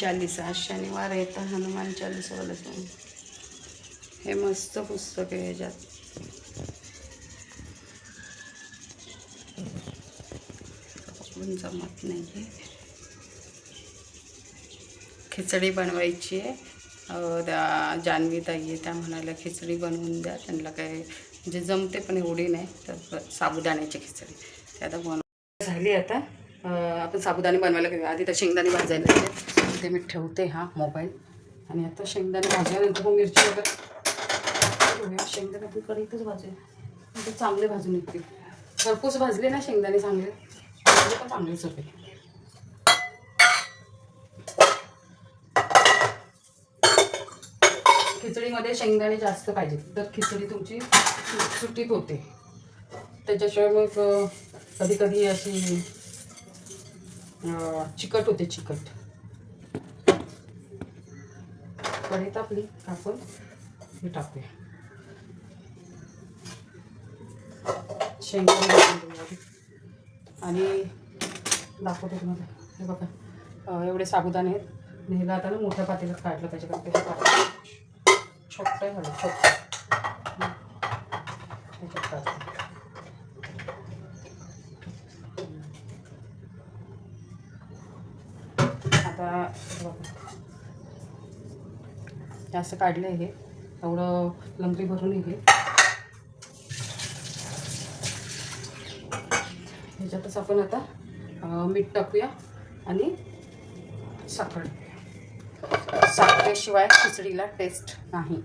चालीसा, शनिवार आहे तर हनुमान चालीसावाला सांग. हे मस्त पुस्तक आहे. ह्याच्यात आपण जमत नाही आहे. खिचडी बनवायची आहे. त्या जान्हवी ताई आहे, त्या म्हणाला खिचडी बनवून द्या. त्यांना काय म्हणजे जमते पण एवढी नाही. तर साबुदाण्याची खिचडी ते आता बनव झाली. आता आपण साबुदाणे बनवायला घेऊया. आधी तर शेंगदाणे भाजायला लागते. ते मी ठेवते हा मोबाईल. आणि आता शेंगदाणे भाजल्यानंतर मग मिरची वगैरे शेंगदाणे आपण कढईतच भाजूया. म्हणजे चांगले भाजून निघतील. खरपूस भाजले ना शेंगदाणे चांगले पण चांगलेच होते. खिचडीमध्ये शेंगदाणे जास्त पाहिजे तर खिचडी तुमची सुटीत होते. त्याच्याशिवाय मग कधी कधी अशी चिकट होते. चिकट कढईत आपली आपण हे टाकूया शेंगदाणे आणि दाखवते तुम्हाला. हे बघा एवढे साबुदाणे आहेत. नेला आता ना मोठ्या पातेल्यात काढलं पाहिजे कारण ते काढलं छोटं झालं. छोटं आता असं काढलं आहे. एवढं लंगरी भरून हे ह्याच्यातच आपण आता मीठ टाकूया आणि साखर. साखरेशिवाय खिचडीला टेस्ट नाही.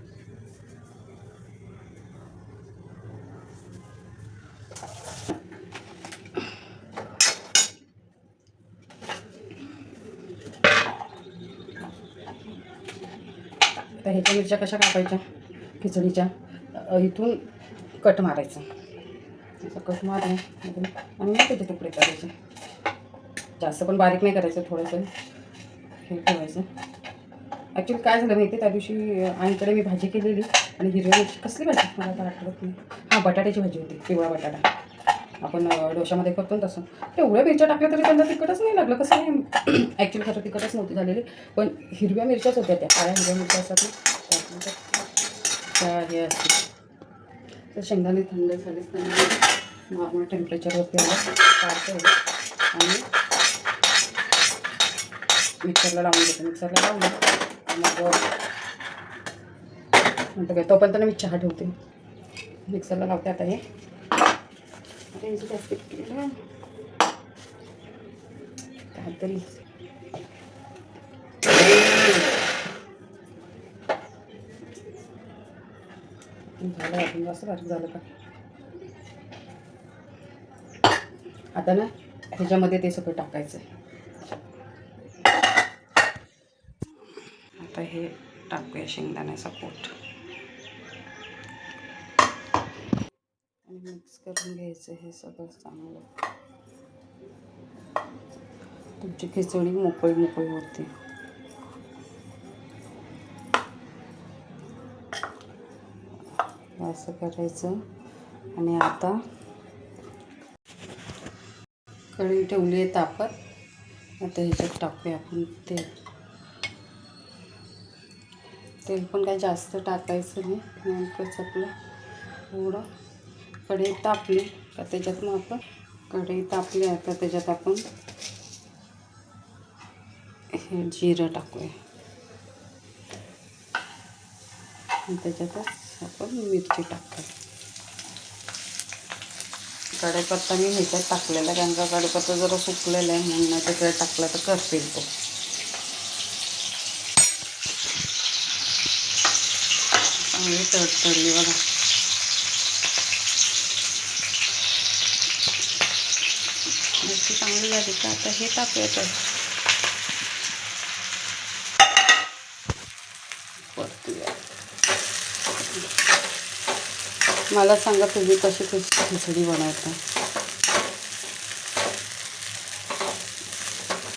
आता ह्याच्या मिरच्या कशा कापायच्या खिचडीच्या इथून कट मारायचं. असं कट मारून आणि मग त्याचे तुकडे करायचे. जास्त पण बारीक नाही करायचं. थोडंसं हे ठेवायचं. ॲक्च्युली काय झालं माहिती आहे त्या दिवशी आईकडे मी भाजी केलेली आणि हिरव्या मिरची कसली भाजी मला तर आठवत नाही. हां बटाट्याची भाजी होती. पिवळा बटाटा आपण डोशामध्ये करतो ना तसं. एवढ्या मिरच्या टाकल्या तरी त्यांना तिखटच नाही लागलं. कसं नाही ॲक्च्युली खरं तिखटच नव्हती झालेली पण हिरव्या मिरच्याच होत्या. त्या काळ्या हिरव्या मिरच्या असतात ना त्या हे असतील. तर शेंगदाणे थंड झाले त्यांना नॉर्मल टेम्परेचरवरती आलं काढतो आणि मिक्सरला लावून देतो. मिक्सरला लावून मग नंतर काय तोपर्यंत मी चहा ठेवते. मिक्सरला लावते आता. हे रेंज जास्त केलं काहीतरी झालं. आपण जास्त बारीक झालं का आता ना ह्याच्यामध्ये ते सगळं टाकायचं आहे. आता हे टाकूया शेंगदाण्याचा पोट आणि मिक्स करून घ्यायचं. हे सगळं चांगलं तुमची खिचडी मोकळी मोकळी होते. असं करायचं. आणि आता कढई ठेवली आहे तापत. आता ह्याच्यात टाकूया आपण तेल. तेल पण काही जास्त टाकायचं नाही. नेमकंच आपलं थोडं कढई तापली का त्याच्यात मग आपण कढई तापली आता त्याच्यात आपण हे जिरं टाकूया आणि त्याच्यातच आपण मिरची टाकूया. कढीपत्ता मी ह्याच्यात टाकलेला कारण का कढीपत्ता जरा सुकलेला आहे म्हणून त्याच्यात टाकला तर करतील तो. चांगली तडतडली बघा. मिरची चांगली झाली का आता हे टाकूया. तर परतूया. मला सांगा तुम्ही कशी खिचडी बनवता.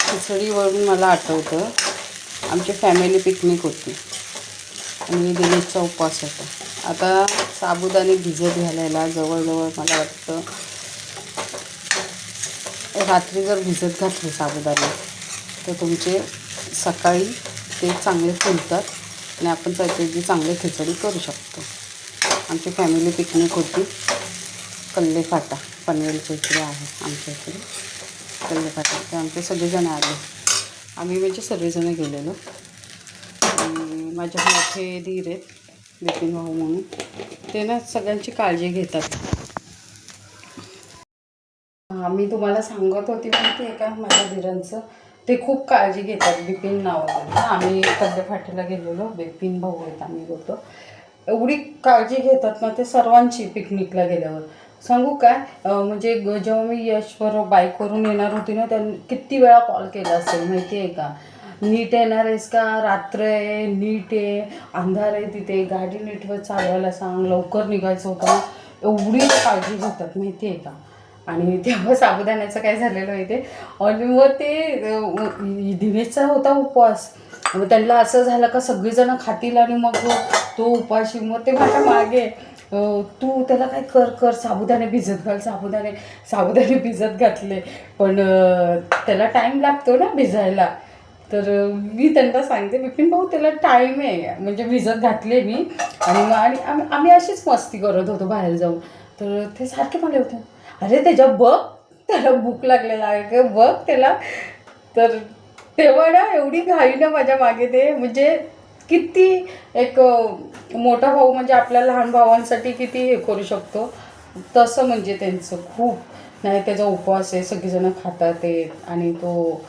खिचडीवरून मला आठवतं आमची फॅमिली पिकनिक होती आणि दिनेशचा उपवास होता. आता साबुदाणे भिजत घालायला जवळजवळ मला वाटतं रात्री जर भिजत घातले साबुदाणे तर तुमचे सकाळी ते चांगले फुलतात आणि आपण त्याची चांगली खिचडी करू शकतो. आमची फॅमिली पिकनिक होती कल्ले फाटा, पनवेलच्या इकडे आहे आमच्या इकडे कल्ले फाटा. ते आमचे सगळेजण आले, आम्ही म्हणजे सगळेजण गेलेलो. आणि माझे मोठे धीर आहेत बिपिन भाऊ म्हणून, ते ना सगळ्यांची काळजी घेतात. मी तुम्हाला सांगत होती माहिती आहे का, माझ्या धीरांचं ते खूप काळजी घेतात. बिपिन नावाचं आम्ही कल्ले फाट्याला गेलेलो, बिपिन भाऊ आहेत आम्ही होतो. एवढी काळजी घेतात ना ते सर्वांची. पिकनिकला गेल्यावर सांगू काय, म्हणजे जेव्हा मी यशवर बाईकवरून येणार होती ना, त्यांनी किती वेळा कॉल केला असेल माहिती आहे का, नीट येणार आहेस का, रात्र आहे, नीट आहे, अंधार आहे, तिथे गाडी नीटवर चालवायला सांग, लवकर निघायचं होतं. एवढी काळजी घेतात माहिती आहे का. आणि तेव्हा साबुदाण्याचं काय झालेलं माहिती आहे, आणि मग ते दिनेशचा होता उपवास. मग त्यांना असं झालं का सगळीजणं खातील आणि मग तो उपाशी. मग ते माझ्या मागे, तू त्याला काय कर साबुदाणे भिजत घाल, साबुदाणे भिजत घातले. पण त्याला टाईम लागतो ना भिजायला. तर मी त्यांना सांगते बिपिन भाऊ त्याला टाईम आहे, म्हणजे भिजत घातले मी. आणि आम्ही अशीच मस्ती करत होतो बाहेर जाऊन. तर ते सारखे मला होते, अरे त्याच्या बघ, त्याला भूक लागलेला आहे का बघ त्याला. तर तेव्हा ना एवढी घाई ना माझ्या मागे ते, म्हणजे किती एक मोठा भाऊ म्हणजे आपल्या लहान भावांसाठी किती हे करू शकतो तसं, म्हणजे त्यांचं खूप. नाही त्याचा उपवास आहे, सगळीजणं खातात ते. आणि तो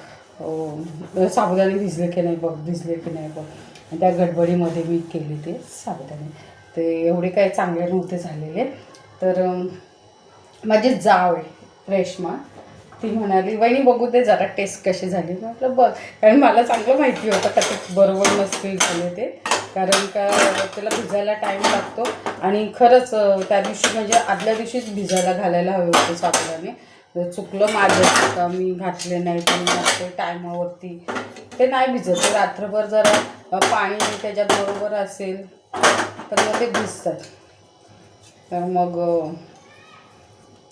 साबुदाणे भिजले की नाही बघ. आणि त्या गडबडीमध्ये मी केले ते साबुदाणे. ते एवढे काही चांगले नव्हते झालेले. तर माझी जाव आहे रेश्मा, ती म्हणाली वहिनी बघू दे जरा टेस्ट कशी झाली. म्हटलं बघ, कारण मला चांगलं माहिती होतं का ते बरोबर नसतील झाले ते, कारण का त्याला भिजायला टाईम लागतो. आणि खरंच त्या दिवशी म्हणजे आदल्या दिवशीच भिजायला घालायला हवे होते साबुदाणे. चुकलं माझं का मी घातले नाही, तर टायमावरती ते नाही भिजत. ते रात्रभर जर पाणी त्याच्यात बरोबर असेल तर मग ते भिजतात. तर मग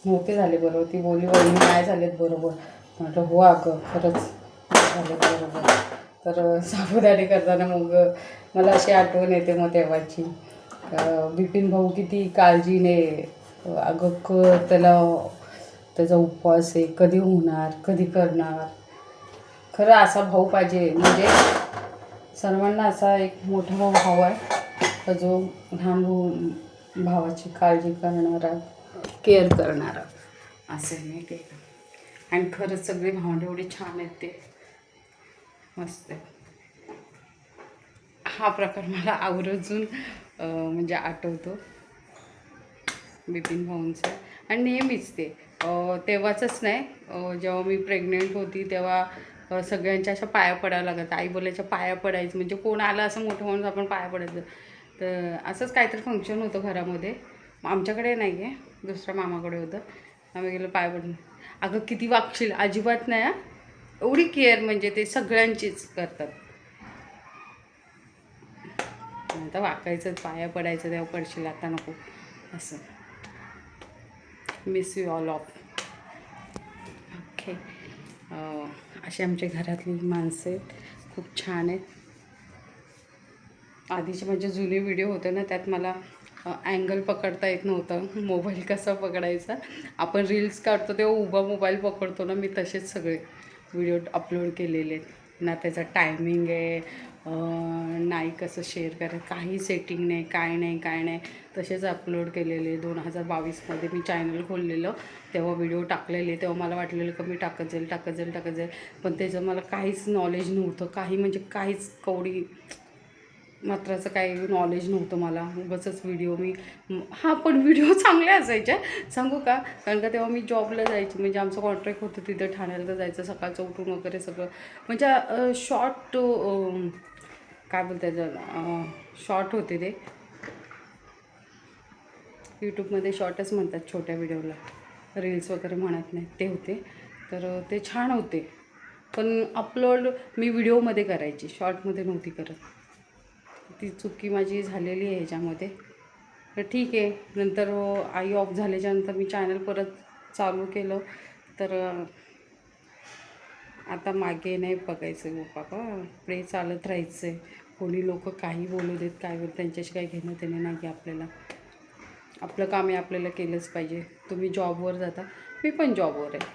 नव्हते झाले बरोबर. ती बोलली वहिनी नाही झालेत बरोबर. म्हटलं हो अगं खरंच झाले बरोबर. तर साबुदाणे करताना मग मला अशी आठवण येते मग तेव्हाची. बिपिन भाऊ किती काळजीने, अगं त्याचा उपवास आहे, कधी होणार, कधी करणार. खरं असा भाऊ पाहिजे, म्हणजे सर्वांना असा एक मोठा भाऊ आहे जो लहान भावाची काळजी करणारा, केअर करणारा असं आहे नाही ते. आणि खरंच सगळे भावंडे एवढे छान आहेत ते, मस्त आहे. हा प्रकार मला आवर्जून म्हणजे आठवतो बिपिन भाऊंचा. आणि नेहमीच ते तेव्हाचंच नाही, जेव्हा मी प्रेग्नेंट होती तेव्हा सगळ्यांच्या अशा पाया पडायला लागत. आई बोलायच्या पाया पडायचं, म्हणजे कोण आलं असं मोठं माणूस आपण पाया पडायचं. तर असंच काहीतरी फंक्शन होतं घरामध्ये, आमच्याकडे नाही आहे, दुसऱ्या मामाकडे होतं. आम्ही गेलो पाया पडून. अगं किती वागशील, अजिबात नाही हां, एवढी केअर म्हणजे ते सगळ्यांचीच करतात. आता वाकायचं, पाया पडायचं, तेव्हा पडशील, आता नको असं. Miss you all of. Okay. अशी आमच्या घरातली माणसं आहेत, खूप छान आहेत. आधीचे माझे जुने व्हिडिओ होते ना, त्यात मला अँगल पकडता येत नव्हतं, मोबाईल कसा पकडायचा. आपण रील्स काढतो तेव्हा उभा मोबाईल पकडतो ना, मी तसेच सगळे व्हिडिओ अपलोड केलेले आहेत. ना त्याचा टायमिंग आहे, नाही कसं शेअर करायचं, काही सेटिंग नाही, काय नाही, तसेच अपलोड केलेले. 2022मध्ये मी चॅनल खोललेलं तेव्हा व्हिडिओ टाकलेले. तेव्हा मला वाटलेलं का मी टाकत जाईल, पण त्याचं मला काहीच नॉलेज नव्हतं, काही म्हणजे काहीच कवडी मात्राचं काही नॉलेज नव्हतं मला. उगाचच व्हिडिओ मी पण व्हिडिओ चांगले असायचे सांगू का, कारण का तेव्हा मी जॉबला जायची, म्हणजे आमचं कॉन्ट्रॅक्ट होतं तिथं ठाण्याला जायचं, सकाळचं उठून वगैरे सगळं, म्हणजे शॉर्ट काय बोलतात त्याला, शॉर्ट होते ते, यूट्यूबमध्ये शॉर्टच म्हणतात छोट्या व्हिडिओला, रील्स वगैरे म्हणत नाहीत ते होते. तर ते छान होते, पण अपलोड मी व्हिडिओमध्ये करायची, शॉर्टमध्ये नव्हती करत. ती चुकी माझी झालेली आहे ह्याच्यामध्ये. तर ठीक आहे, नंतर आई ऑफ झाल्याच्यानंतर मी चॅनल परत चालू केलं. तर आता मागे नाही बघायचं गो बाबा, पुढे चालत राहायचं आहे. कोणी लोक काही बोलू देत, काय बोलत, त्यांच्याशी काही घेणं देणं नाही आहे आपल्याला. आपलं काम आहे, आपल्याला केलंच पाहिजे. तुम्ही जॉबवर जाता, मी पण जॉबवर आहे.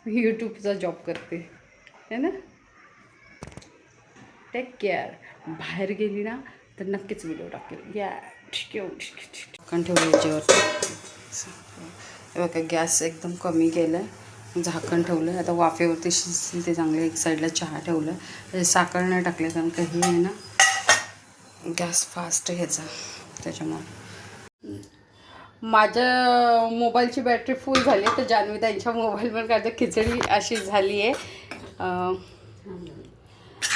मी यूट्यूबचा जॉब करते है ना. Take care. बाहेर गेली ना तर नक्कीच व्हिडिओ टाकेल. या झाकण ठेवलं याच्यावर. हे बघा गॅस एकदम कमी केलं आहे, झाकण ठेवलं आहे. आता वाफेवरती शिजतील ते चांगले. एक साईडला चहा ठेवलं आहे. साखर नाही टाकले कारण का हे आहे ना गॅस फास्ट ह्याचा, त्याच्यामुळे. माझ्या मोबाईलची बॅटरी फुल झाली तर जान्हवी त्यांच्या मोबाईलवर काय तर खिचडी अशी झाली आहे,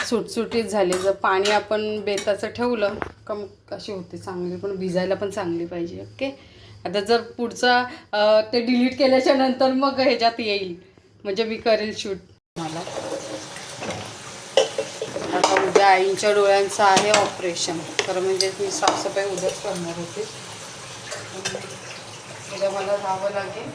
सुटसुटीत झाली. जर पाणी आपण बेताचं ठेवलं कम कशी होते चांगली, पण भिजायला पण चांगली पाहिजे. ओके. आता जर पुढचा ते डिलीट केल्याच्या नंतर मग ह्याच्यात येईल, म्हणजे मी करेल शूट. मला आता उद्या आईंच्या डोळ्यांचं आहे ऑपरेशन, तर म्हणजे मी साफसफाई उद्याच करणार होते. उद्या मला जावं लागेल.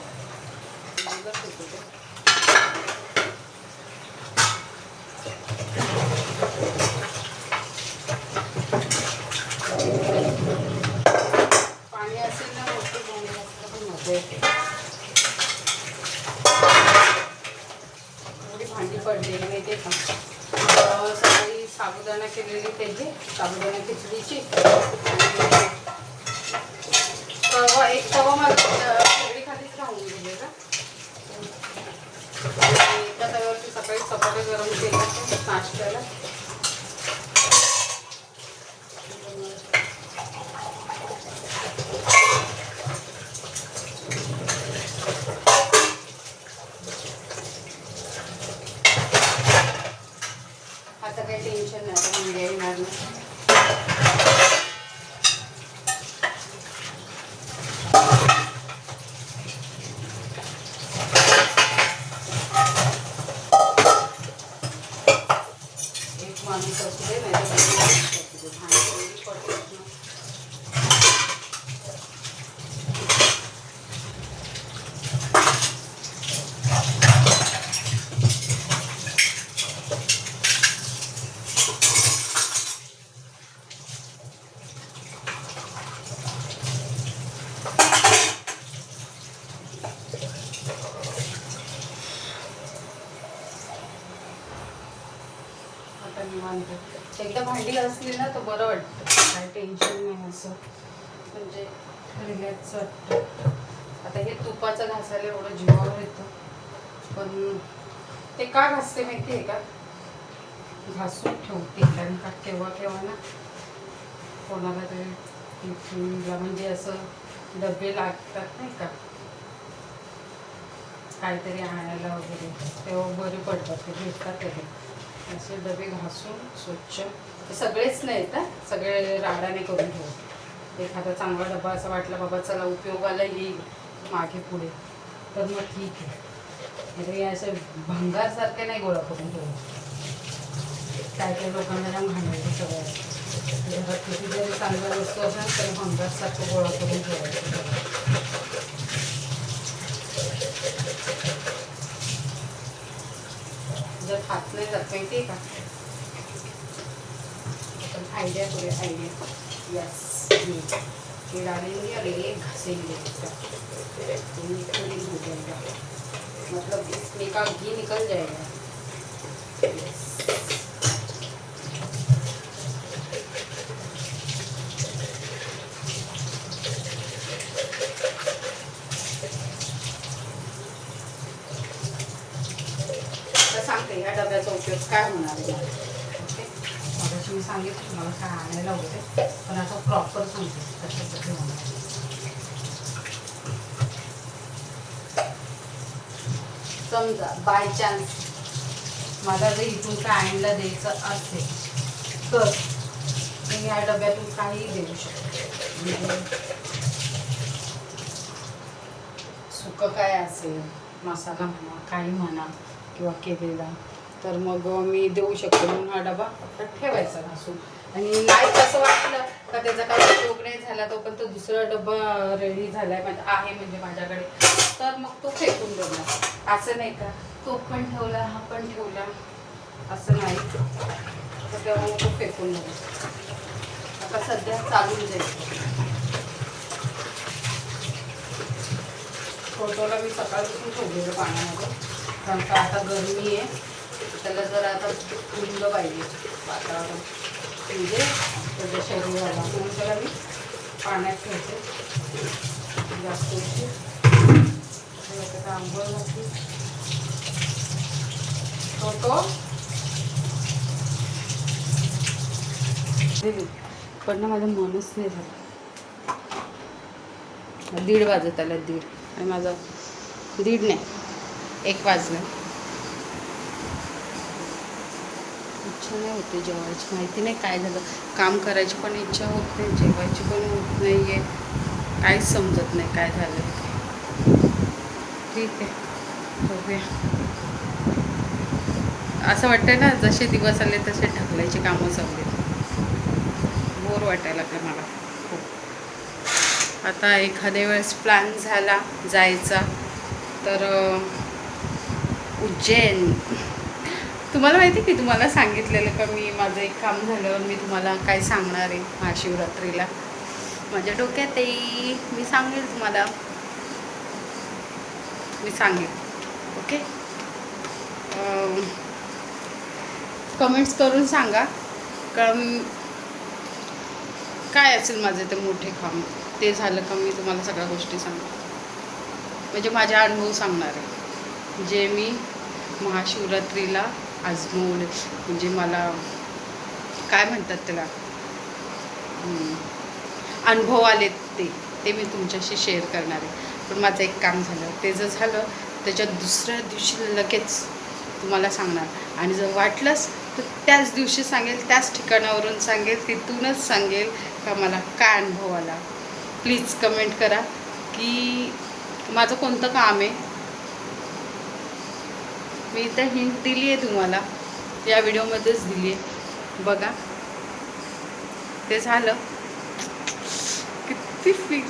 पाणी असेल ना मोठं पण मजा येते. एवढी भांडी पडलेली माहिती आहे का. सकाळी साबुदाणा केलेली त्याची, साबुदाणा खिचडीची. तवा एक तवा मला सगळी खालीच राहून गेलेला. एका तव्यावरती सकाळी चपात्या गरम केल्या नाश्त्याला. आता काही टेन्शन नाही, आता मुंग्या येणार नाही. एक माणूस असू दे नाही तर भांडी पडतात ना. आता निवांत एकदा भांडी घासली ना तर बरं वाटतं, काय टेन्शन नाही, असं म्हणजे रिलॅक्स वाटतं. आता हे तुपाचं घासायला एवढं जीवावर येतं, पण ते का घासते माहिती आहे का, घासून ठेवते. कारण का केव्हा केव्हा ना कोणाला तरी टिफिनला म्हणजे असं डबे लागतात नाही का, काहीतरी आणायला वगैरे, तेव्हा बरे पडतात ते, भेटतात ते असे डबे घासून स्वच्छ. सगळेच नाही येतात, सगळे राडाने करून ठेवू. एखादा चांगला डबा असा वाटला बाबा चला उपयोगाला येईल मागे पुढे, तर मग ठीक आहे. तरी असं भंगारसारखे नाही गोळा करून ठेवू. काय काय लोकांना जाम घालायचं सगळं, घरात किती जरी चांगल्या वस्तू असेल तरी भंगारसारखं गोळा करून ठेवायचं. जर हात नाही जात माहिती आहे का, पण आयडिया करूया, आयडिया. यस, ये डालेंगे और ये घसेंगे, मतलब इसमें का घी निकल जाएगा. सांगते ह्या डब्याचा उपयोग काय होणार आहे. ओके, मगाशी मी सांगितलं तुम्हाला काय आणायला होते, पण आता प्रॉपर सांगते कशासाठी होणार. समजा बाय चान्स मला जर इथून काय आणायला द्यायचं असेल तर मी ह्या डब्यातून काहीही देऊ शकते. सुकं काय असेल, मसाला म्हणा, काही म्हणा किंवा केलेला, तर मग मी देऊ शकते. म्हणून हा डबा ठेवायचा घासून. आणि नाही असं वाटलं का त्याचा काही उपयोग नाही झाला, तो पण तो दुसरा डबा रेडी झालाय आहे म्हणजे माझ्याकडे, तर मग तो फेकून देणार. असं नाही का तो पण ठेवला, हा पण ठेवला, असं नाही तर तेव्हा मग तो फेकून देऊ. आता सध्या चालून जाईल. फोटोला मी सकाळपासून ठेवलेलं पाण्यामध्ये, कारण का आता गरमी आहे, त्याला जरा आता थंड पाहिजे वातावरण, म्हणजे त्याच्या शरीराला, म्हणून त्याला मी पाण्यात ठेवते जास्त उशीर. त्याचा आंघोळ घातली फोटो पण ना माझं मनच नाही झालं. 1:30 वाजत आला, 1:30, आणि माझं 1:30 नाही 1 वाजलं. इच्छा नाही होते जेवायची, माहिती नाही काय झालं. काम करायची पण इच्छा होत नाही, जेवायची पण होत नाही आहे, काहीच समजत नाही काय झालं. ठीक आहे, बघूया. असं वाटतं ना जसे दिवस आले तसे ढकलायची कामं संपली. बोर वाटायला लागलं मला खूप. आता एखाद्या वेळेस प्लॅन झाला जायचा तर उज्जैन. तुम्हाला माहिती की तुम्हाला सांगितलेलं का मी माझं एक काम झाल्यावर मी तुम्हाला काय सांगणार आहे महाशिवरात्रीला. माझ्या डोक्यात आहे, मी सांगेल तुम्हाला, मी सांगेल. ओके, कमेंट्स करून सांगा कारण काय असेल माझे ते मोठे काम. ते झालं का मी तुम्हाला सगळ्या गोष्टी सांगणार, म्हणजे माझा अनुभव सांगणार आहे जे मी महाशिवरात्रीला आजमवले. म्हणजे मला काय म्हणतात त्याला, अनुभव आलेत ते मी तुमच्याशी शेअर करणार आहे. पण माझं एक काम झालं, ते जर झालं त्याच्या दुसऱ्या दिवशी लगेच तुम्हाला सांगणार. आणि जर वाटलंच तर त्याच दिवशी सांगेल, त्याच ठिकाणावरून सांगेल, तिथूनच सांगेल का मला काय अनुभव आला. प्लीज कमेंट करा की माझं कोणतं काम आहे. मी इथं हिंट दिली आहे तुम्हाला, या व्हिडिओमध्येच दिली आहे, बघा. ते झालं किती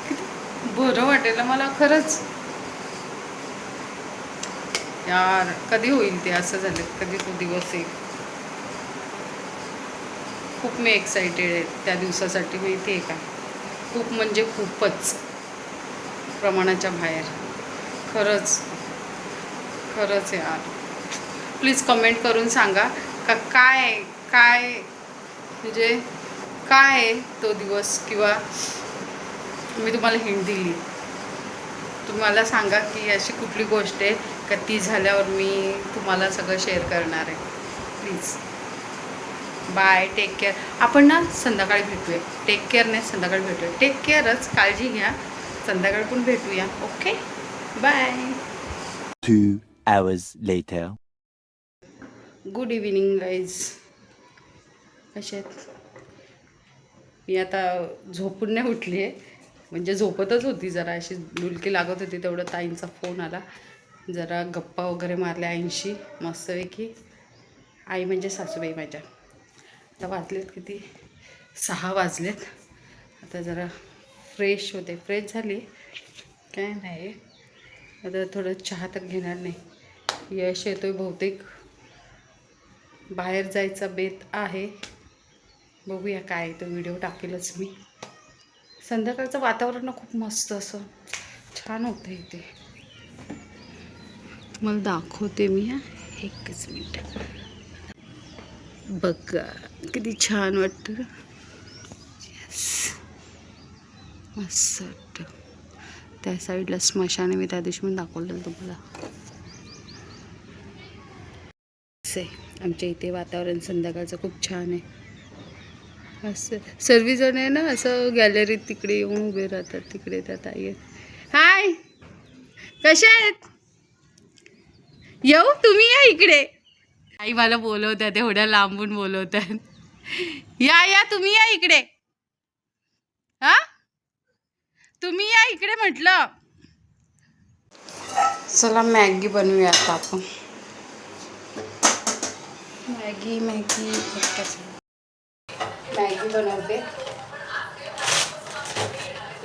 बरं वाटेल मला खरंच यार. कधी होईल ते, असं झालं कधी तो दिवस येईल. खूप मी एक्सायटेड आहे त्या दिवसासाठी, माहिती आहे का. खूप म्हणजे खूपच प्रमाणाच्या बाहेर. खरंच खरंच यार. प्लीज कमेंट करून सांगा का काय काय म्हणजे काय आहे तो दिवस, किंवा मी तुम्हाला हिंट दिली. तुम्हाला सांगा की अशी कुठली गोष्ट आहे का ती झाल्यावर मी तुम्हाला सगळं शेअर करणार आहे. Please bye, take care. आपण ना संध्याकाळी भेटूया. टेक केअर नाही, संध्याकाळी भेटूया. टेक केअरच, काळजी घ्या. संध्याकाळी पण भेटूया. Okay, bye. 2 hours later. Good evening guys. कसे आहेत? मी आता झोपून नाही उठली आहे, म्हणजे झोपतच होती, जरा अशी डुलकी लागत होती, तेवढं ताईंचा फोन आला. जरा गप्पा वगैरे मारल्या आईंशी मस्तपैकी. आई म्हणजे सासूबाई माझ्या. आता वाजलेत किती, 6 वाजलेत. आता जरा फ्रेश होते, फ्रेश झाली काय नाही. आता थोडं चहा तर घेणार नाही. यश येतोय बहुतेक, बाहेर जायचा बेत आहे. बघूया काय, तो व्हिडिओ टाकेलच मी. संध्याकाळचं वातावरण खूप मस्त, असं छान होतं इथे. तुम्हाला दाखवते मी. एकच मिनिट. बघा किती छान वाटतं. मस्त वाटतं. त्या साईडला स्मशान आहे, मी त्या दिवशी पण दाखवलेलं तुम्हाला. असं आहे आमच्या इथे वातावरण संध्याकाळचं, खूप छान आहे. असं सर्वजण आहे ना, असं गॅलरीत तिकडे येऊन उभे राहतात. तिकडे त्या ताई आहेत. हाय, कशा आहेत? येऊ, तुम्ही या इकडे. आई मला बोलवतात, एवढ्या लांबून बोलवतात. या तुम्ही या इकडे. हा, तुम्ही या इकडे म्हटलं. चला मॅगी बनवूया आता आपण. मॅगी एकच मॅगी बनवते.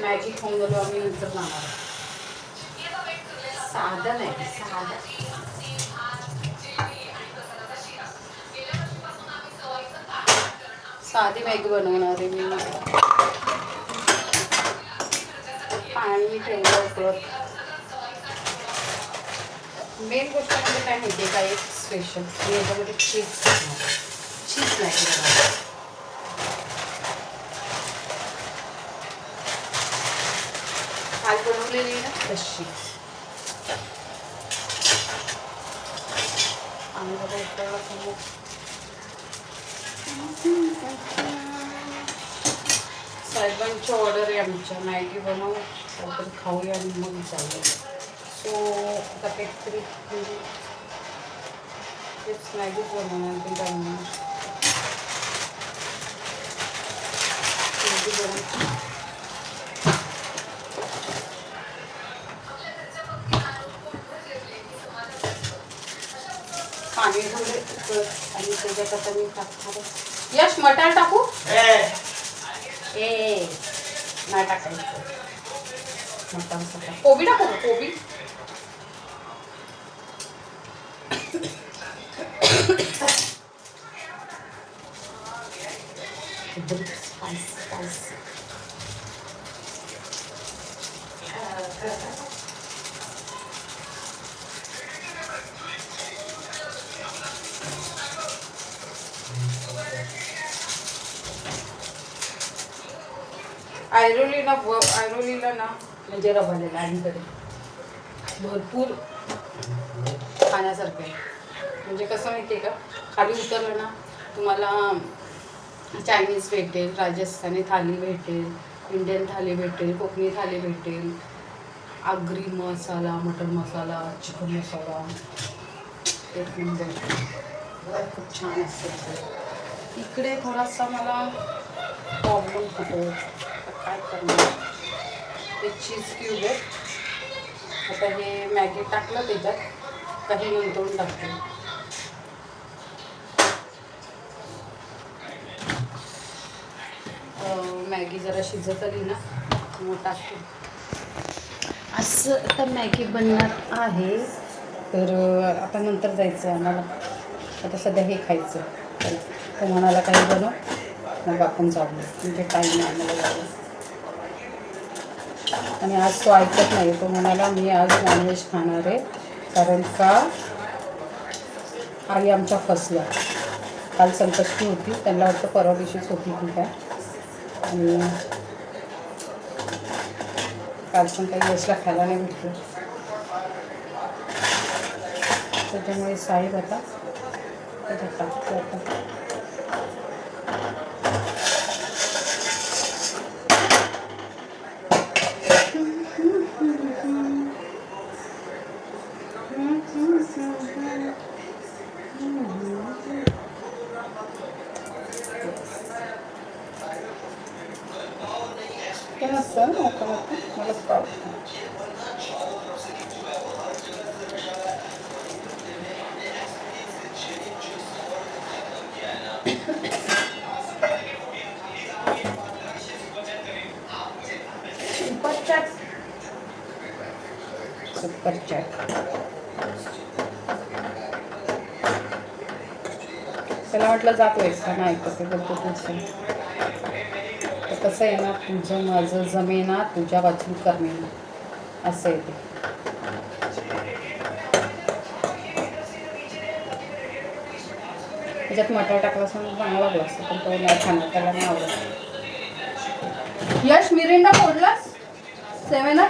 मॅगी खाऊन गेलो आम्ही, नंतर मागवतो. साधं नाही, साधं. साधी मॅगी बनवणार आहे मी. पाणी ठेवलं होतं. मेन गोष्ट म्हणजे काय माहिती आहे का, एक स्पेशल मी याच्यामध्ये चीज मॅगी बनवणार. काल बनवलेली ना तशी. आणि बघा उकळला समोर. साहेबांची ऑर्डर आहे आमच्या, मॅगी बनवू काहीतरी खाऊया आणि मग जाऊया. सो आता काहीतरी म्हणजे तेच मॅगीच बनवणार ते बनवणार मॅगी बनवू. पाणी थोडे उकळत आणि त्याच्यात आता मी टाकणार. यश मटार टाकू? ए नाही टाकायचं मटार सगळं. कोबी टाकू का कोबी? ऐरोलीला ना म्हणजे रबालेला अलीकडे भरपूर खाण्यासारखं आहे. म्हणजे कसं माहिती आहे का, खाली उतरलं ना तुम्हाला चायनीज भेटेल, राजस्थानी थाली भेटेल, इंडियन थाली भेटेल, कोकणी थाली भेटेल, आगरी मसाला, मटन मसाला, चिकन मसाला, एक नंबर खूप छान असतं. इकडे थोडासा मला प्रॉब्लेम होतो. काय करणार. ते चीज क्यूब आहे. आता हे मॅगी टाकलं त्याच्यात काही नंतरून टाकते. मॅगी जरा शिजत आली ना मग टाकते. असं आता मॅगी बनणार आहे. तर आता नंतर जायचं आहे आम्हाला. आता सध्या हे खायचं. तो म्हणाला काही बनव मग आपण जाऊ. म्हणजे काही नाही आम्हाला जाऊ. आणि आज तो ऐकत नाही. तो म्हणाला मी आज नॉनव्हेज खाणार आहे कारण का आई आमच्या फसल्या. काल संकष्टी होती, त्यांना वाटतं परवा दिवशीच होती की काय. आणि काल पण काही यशला खायला नाही भेटलं. त्याच्यामुळे साहेब आता त्याच्यात टाकतो. आता ते नसतं ना मलाच पावतं. सुपर चॅट त्याला म्हटलं जातो एकटा नाही ऐकत ते बोलतो तुझं. तर कसं आहे ना, तुझं माझं जमेना तुझ्या वाचून करणेना असं आहे ते. त्याच्यात मटार टाकला असं चांगला लागला असतं पण तो नाही खाणार, त्याला नाही आवडत. यश मिरिंडा फोडलास 7 झालं.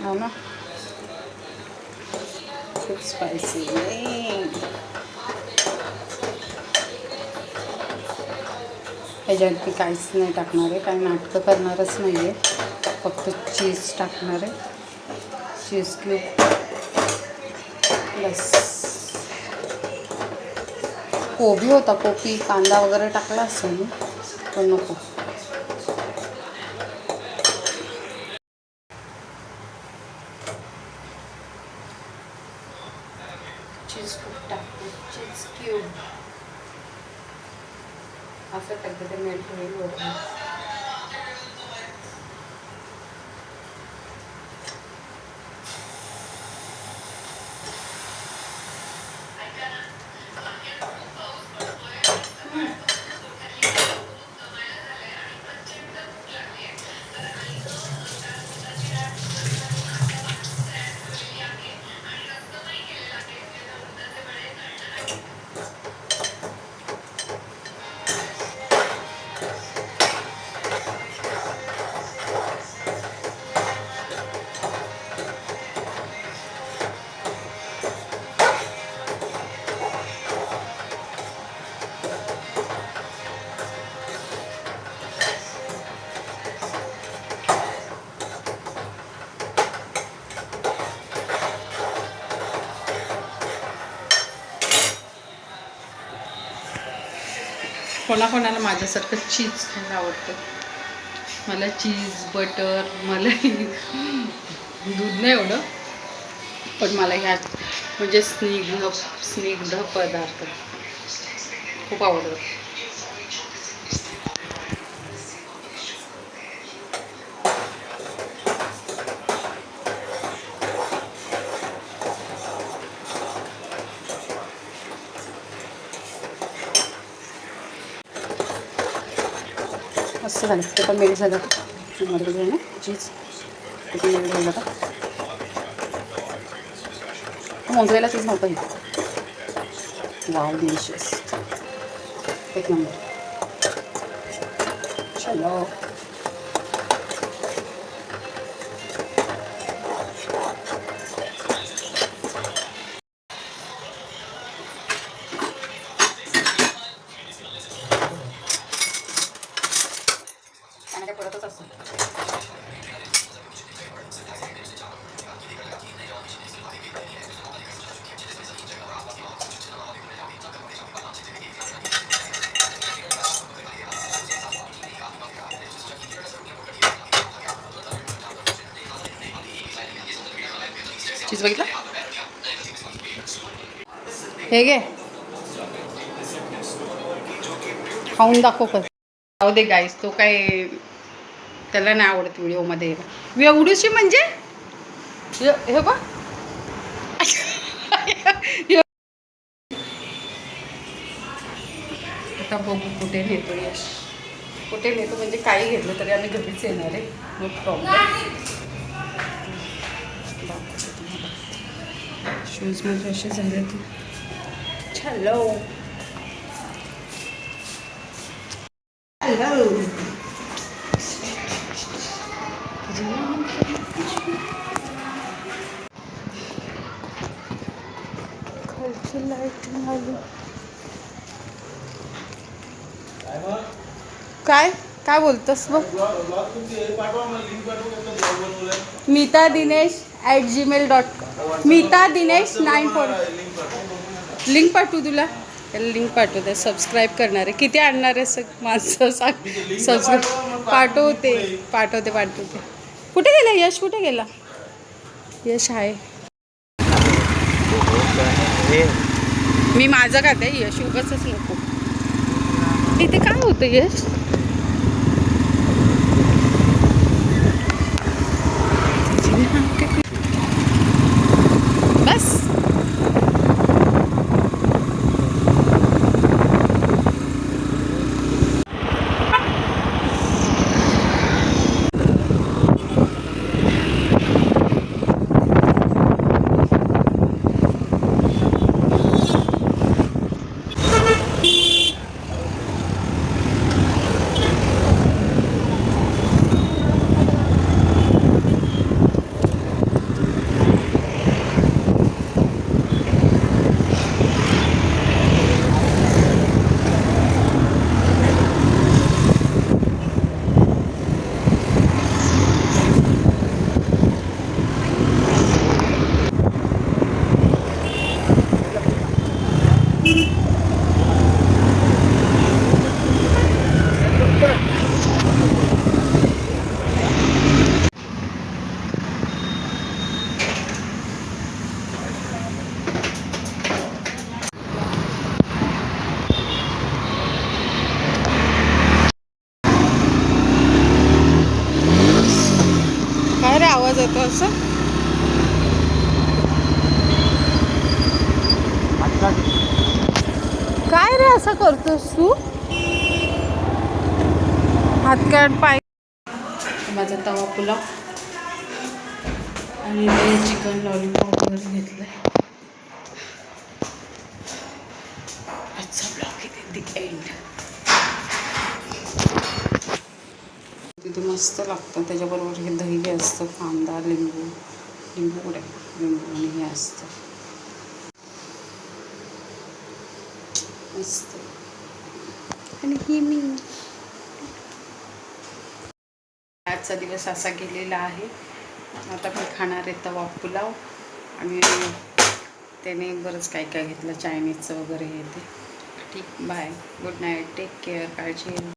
हो ना, खूप स्पायसी. ह्याच्यावरती काहीच नाही टाकणार आहे, काही नाटकं करणारच नाही आहे. फक्त चीज टाकणार आहे, चीज क्यूब बस. कोबी होता, कोबी कांदा वगैरे टाकला असेल मी पण नको. चीज क्यूब टाकते, चीज क्यूब असं टाकते ते मेल्ट होईल वरती. कोणाकोणाला माझ्यासारखं चीज खायला आवडतं. मला चीज बटर मलाई दूध नाही एवढं, पण मला ह्या म्हणजे स्निग्ध पदार्थ खूप आवडतात. मस्त झालं ते पण मेरी झालं मध्ये ना चीज ते पण मेरी झालं का मोजरेला चीज नव्हतं हे. वाव डिलिशियस एक नंबर. चलो परतच असतो. चीज बघितलं हे घे खाऊन दाखव कर. जाऊ दे गाईस, तो काय त्याला नाही आवडत व्हिडिओमध्ये एवढीशी म्हणजे हे बघ आता बघू कुठे नेतो यश. कुठे नेतो म्हणजे काही घेतलं तरी आम्ही घरीच येणार आहे. No problem. शूज मध्ये असे झाले ते हॅलो हॅलो खालची लाईट आली. काय काय बोलतोस बघ. मीता दिनेश @gmail.com मीता दिनेश 94 लिंक पाठवू तुला. त्याला लिंक पाठवते. सबस्क्राईब करणार आहे. किती आणणार आहे माणसं सांग. सबस्क्राईब पाठवते. कुठे गेला यश? कुठे गेला यश? आहे मी माझं खाते. यश उगाचच नको. इथे काय होतं यश? बस आवाज येतो असं. काय रे असं करतोस तू? हात काढ पाय. माझा तवा पुलाव आणि चिकन लॉलीपॉप वगैरे घेतलंय. आजचा ब्लॉग इथे द एंड. तिथे मस्त लागतं. त्याच्याबरोबर हे दही असतं, कांदा लिंबू कुठे लिंबू आणि हे असतं मस्त. आणि ही मी आजचा दिवस असा गेलेला आहे. आता मी खाणार आहे तवा पुलाव आणि त्याने बरंच काय काय घेतलं चायनीजचं वगैरे हे ते. ठीक bye good night take care काळजी घे.